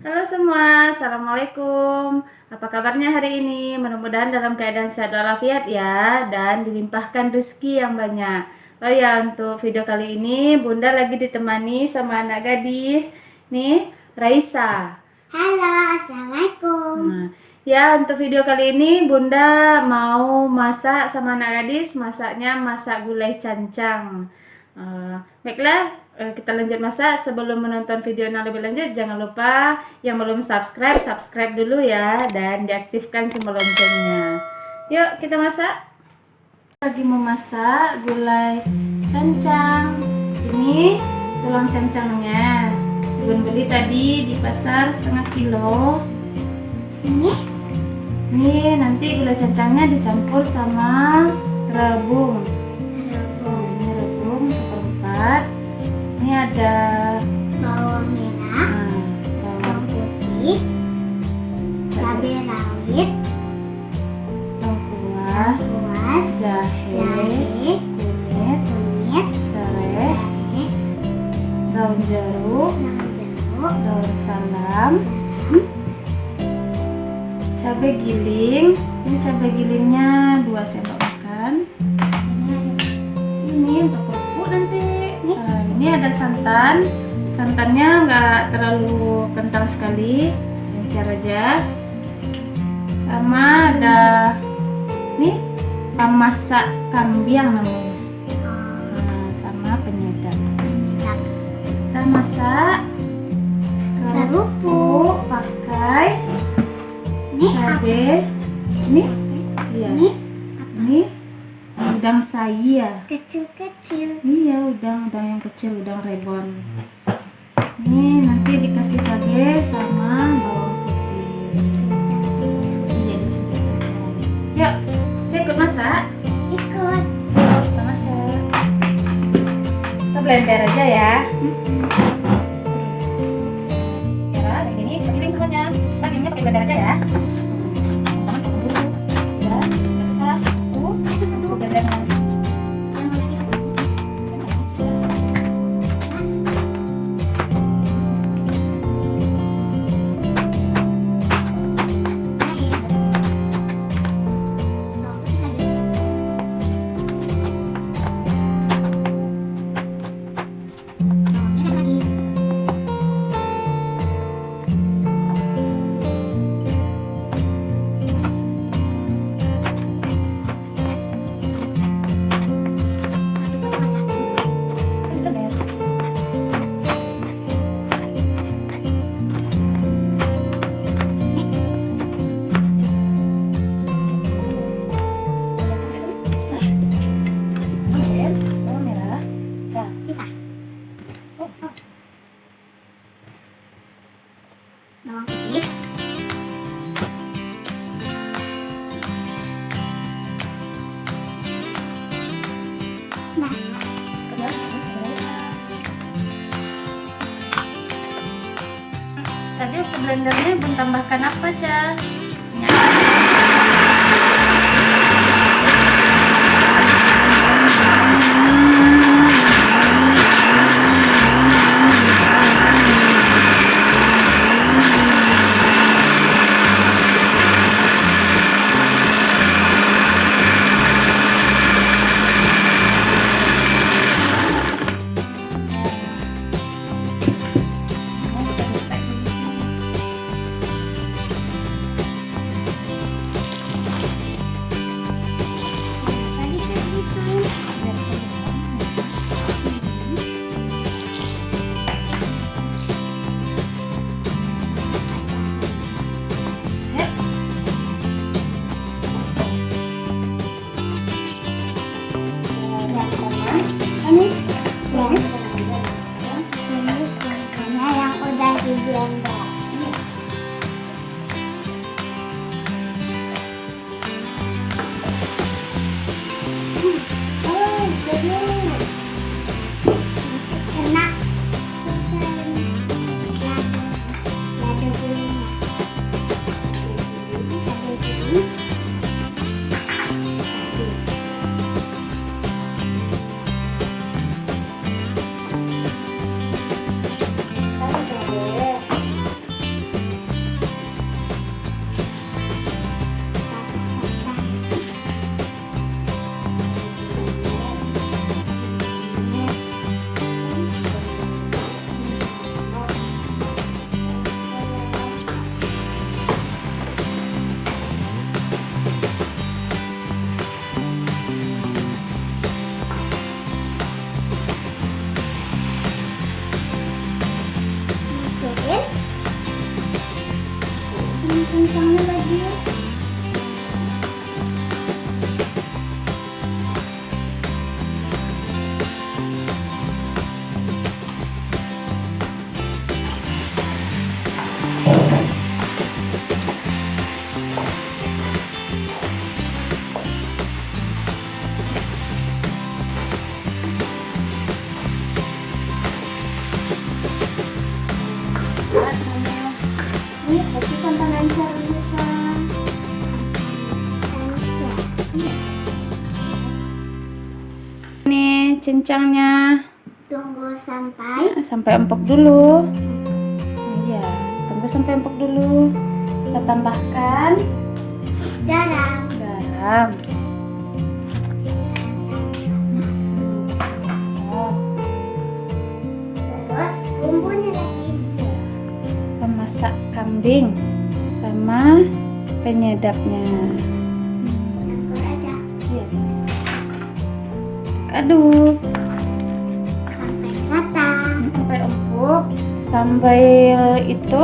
Halo semua, Assalamualaikum. Apa kabarnya hari ini? Mudah-mudahan dalam keadaan sehat walafiat ya, dan dilimpahkan rezeki yang banyak. Oh ya, untuk video kali ini Bunda lagi ditemani sama anak gadis. Nih, Raisa. Halo, Assalamualaikum. Nah, ya untuk video kali ini Bunda mau masak sama anak gadis, masaknya masak gulai cancang. Baiklah, kita lanjut masak. Sebelum menonton video yang lebih lanjut, jangan lupa yang belum subscribe, subscribe dulu ya, dan diaktifkan tombol loncengnya. Yuk kita masak. Lagi memasak gulai cancang. Ini tulang cancangnya. Bun beli tadi di pasar setengah kilo. Ini nanti gulai cancangnya dicampur sama rebung. Ini rebung seperempat. Ini ada Bawang merah, bawang putih, cabai rawit, lengkuas, jahe, kunyit, serai, daun jeruk, daun salam, cabai giling. Ini cabai gilingnya 2 sendok makan. Ini untuk kerupuk nanti. Ini ada santan. Santannya nggak terlalu kental sekali, encer aja. Sama ada nih pemasak kambiang namanya. Sama penyedap. Kita masak kerupuk pakai cabai. Ini udang saya. kecil-kecil. Iya, udang yang kecil, udang rebon. Ini nanti dikasih cabai sama bawang putih. Iya, dicincang-cincang. Yuk, saya ikut masak. Ikut. Yuk, kita masak. Kita blender aja ya. Ya, yang ini giling semuanya. Kita gilingnya pakai blender aja ya. Ya, nggak susah. Tuh, blendernya. Bawang putih. Tadi ke blendernya Bun tambahkan apa, Ca? Ini yang udah di blender. Enak. Kencangnya lagi. Ini kasih contoh lancar dulu, Sang. Lancar. Nih cincangnya. Tunggu sampai Sampai empuk dulu. Iya, tunggu sampai empuk dulu. Kita tambahkan garam. garam. Terus bumbunya lagi. Pemasak kambing sama penyedapnya. Campur aja Iya. Aduk sampai rata. sampai empuk. Sampai itu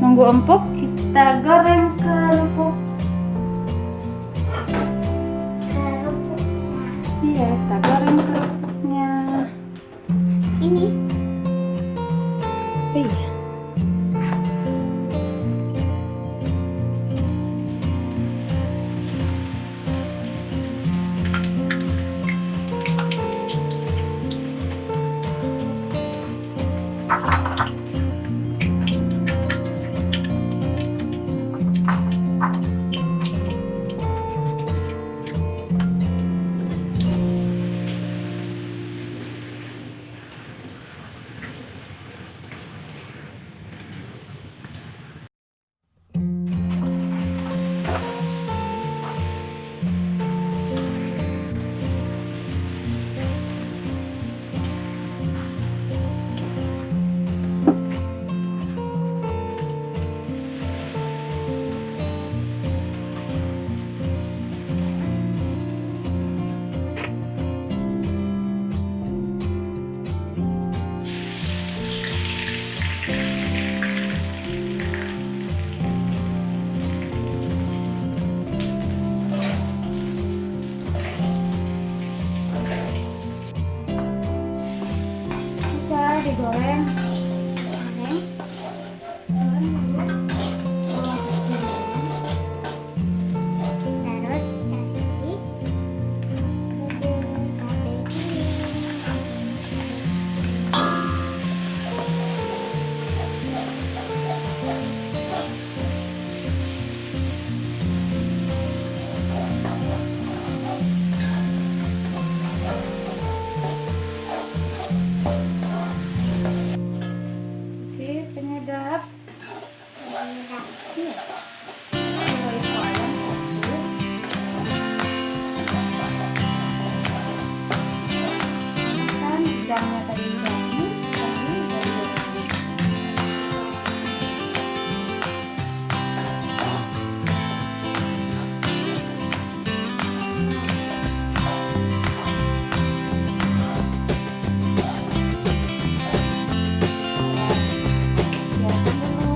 nunggu empuk, kita goreng kerupuk. Kerupuknya. Iya, kita goreng kerupuknya. Ini Iya. Bisa digoreng. goreng. Goreng dulu. Terus kasih cabai Si penyedap. penyedap. Iya. Kalau itu ayam satu. Kan udangnya tadi jadi, kami dari goreng. Biarkan dulu.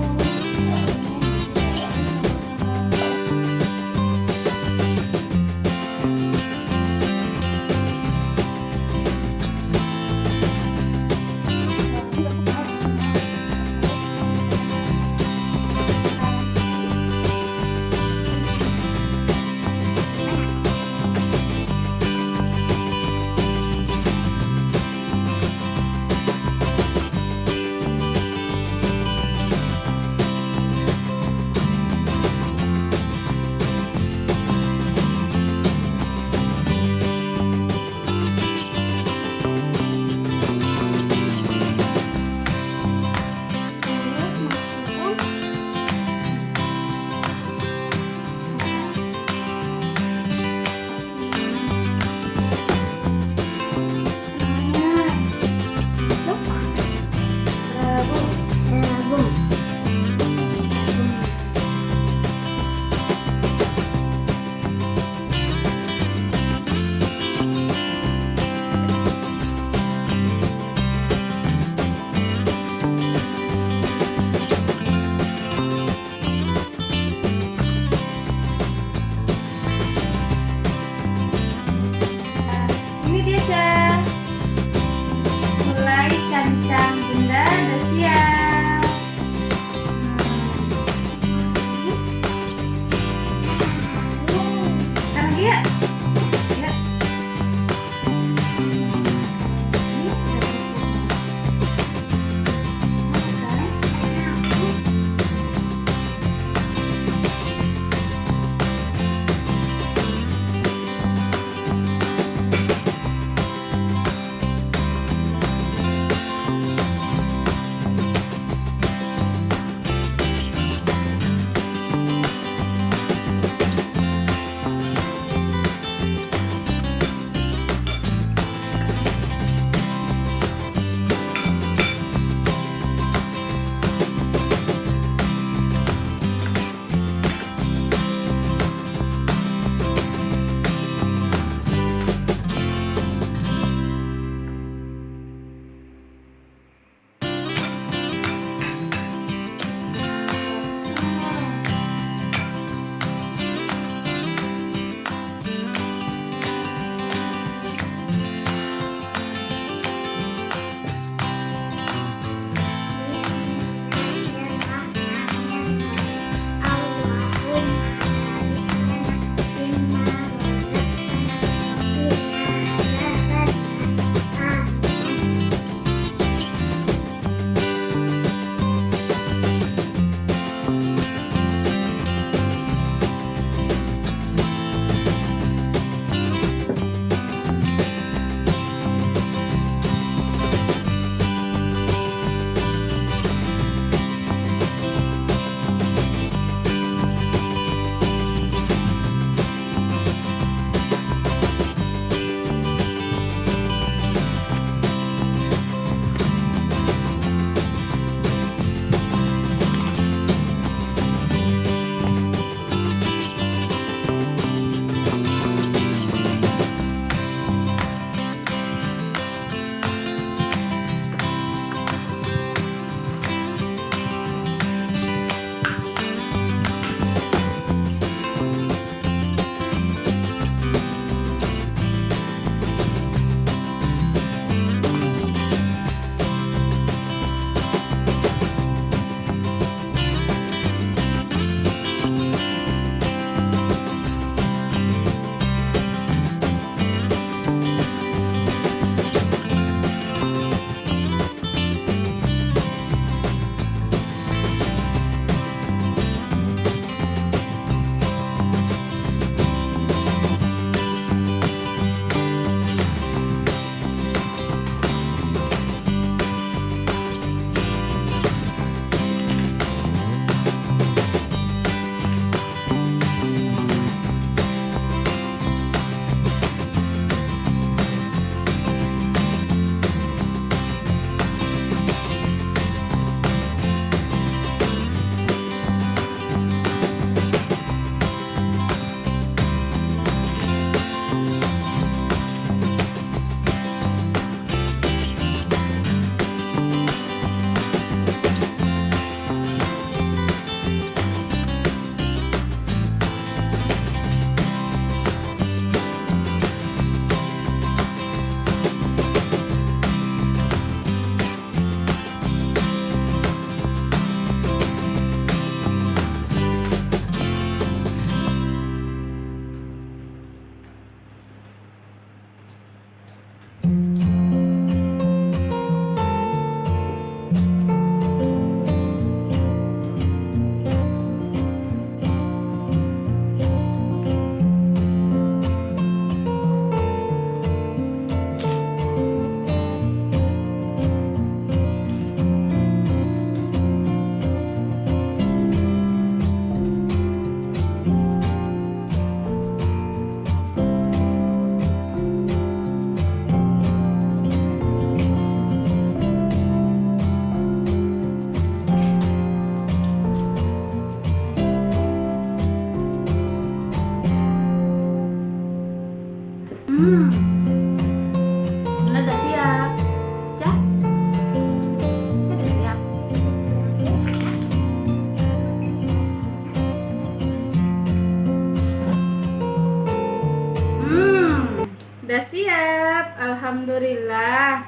Alhamdulillah.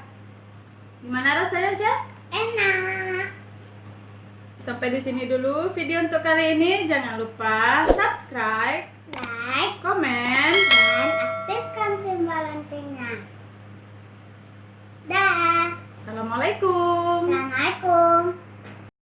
Gimana rasanya, Ca? Enak. Sampai di sini dulu video untuk kali ini. Jangan lupa subscribe, Like komen. dan aktifkan simbol loncengnya. Dah. Assalamualaikum. Assalamualaikum.